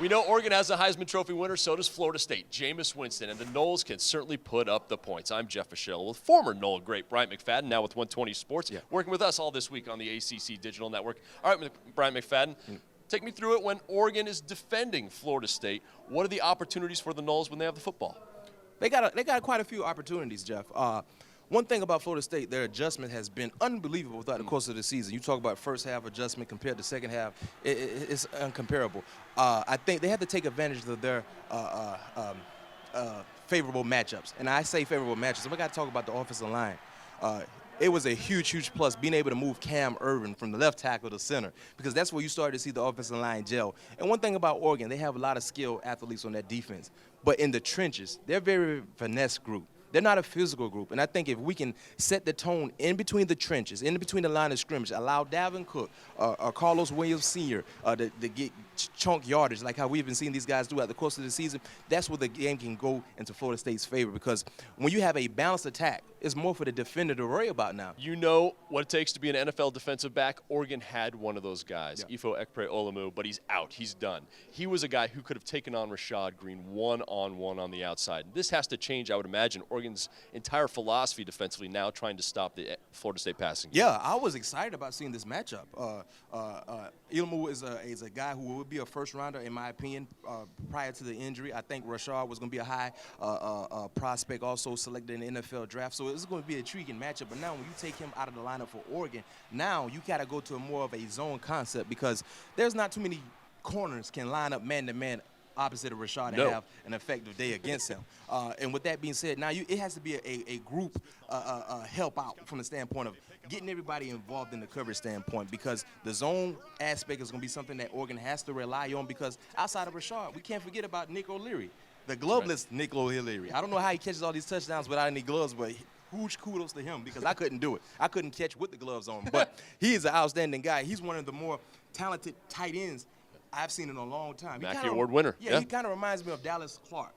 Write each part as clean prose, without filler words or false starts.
We know Oregon has a Heisman Trophy winner, so does Florida State, Jameis Winston, and the Noles can certainly put up the points. I'm Jeff Fischel with former Nole great Bryant McFadden, now with 120 Sports, working with us all this week on the ACC Digital Network. All right, Bryant McFadden, take me through it when Oregon is defending Florida State. What are the opportunities for the Noles when they have the football? They got quite a few opportunities, Jeff. One thing about Florida State, their adjustment has been unbelievable throughout the course of the season. You talk about first half adjustment compared to second half, it's incomparable. I think they have to take advantage of their favorable matchups. And I say favorable matchups, we got to talk about the offensive line. It was a huge plus being able to move Cam Irvin from the left tackle to center, because that's where you started to see the offensive line gel. And one thing about Oregon, they have a lot of skilled athletes on that defense. But in the trenches, they're a very finesse group. They're not a physical group. And I think if we can set the tone in between the trenches, in between the line of scrimmage, allow Dalvin Cook, Carlos Williams Sr. To get chunk yardage, like how we've been seeing these guys do at the course of the season, that's where the game can go into Florida State's favor. Because when you have a balanced attack, it's more for the defender to worry about now. You know what it takes to be an NFL defensive back. Oregon had one of those guys, Ifo Ekpre-Olumu, but he's out. He's done. He was a guy who could have taken on RASHAD GREENE one-on-one on the outside. This has to change, I would imagine, Oregon's entire philosophy defensively now, trying to stop the Florida State passing game. Yeah, I was excited about seeing this matchup. Olumu is a guy who would be a first-rounder, in my opinion, prior to the injury. I think RASHAD was going to be a high prospect, also selected in the NFL draft. So it's going to be an intriguing matchup. But now when you take him out of the lineup for Oregon, now you got to go to a more of a zone concept, because there's not too many corners can line up man-to-man opposite of RASHAD and have an effective day against him. And with that being said, now it has to be a group help out from the standpoint of getting everybody involved in the coverage standpoint, because the zone aspect is going to be something that Oregon has to rely on, because outside of RASHAD, we can't forget about Nick O'Leary, the gloveless Nick O'Leary. I don't know how he catches all these touchdowns without any gloves, but huge kudos to him, because I couldn't do it. I couldn't catch with the gloves on, but he is an outstanding guy. He's one of the more talented tight ends I've seen in a long time. Mackey Award winner. Yeah, he kind of reminds me of Dallas Clark.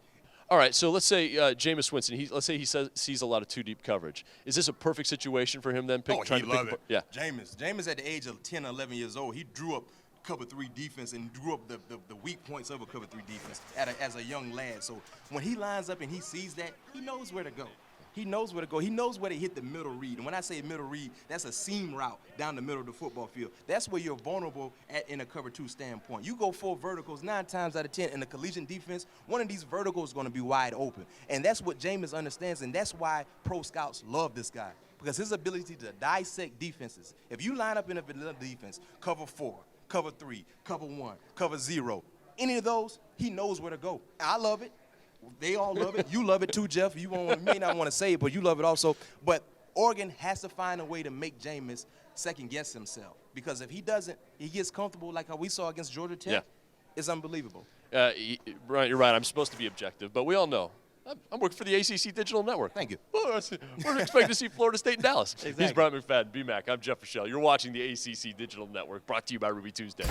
All right, so let's say Jameis Winston, let's say he sees a lot of two-deep coverage. Is this a perfect situation for him then? He love it. Yeah. Jameis at the age of 10, 11 years old, he drew up cover three defense and drew up the weak points of a cover three defense as a young lad. So when he lines up and he sees that, he knows where to go. He knows where to go. He knows where to hit the middle read. And when I say middle read, that's a seam route down the middle of the football field. That's where you're vulnerable in a cover two standpoint. You go 4 verticals 9 times out of 10 in the collegiate defense, one of these verticals is going to be wide open. And that's what Jameis understands, and that's why pro scouts love this guy, because his ability to dissect defenses. If you line up in a vanilla defense, cover 4, cover 3, cover 1, cover 0, any of those, he knows where to go. I love it. They all love it. You love it too, Jeff. You may not want to say it, but you love it also. But Oregon has to find a way to make Jameis second-guess himself, because if he doesn't, he gets comfortable like how we saw against Georgia Tech. It's unbelievable. Brian, you're right. I'm supposed to be objective, but we all know. I'm working for the ACC Digital Network. Thank you. We're expecting to see Florida State and Dallas. Exactly. He's Bryant McFadden, BMAC. I'm Jeff Fischel. You're watching the ACC Digital Network, brought to you by Ruby Tuesday.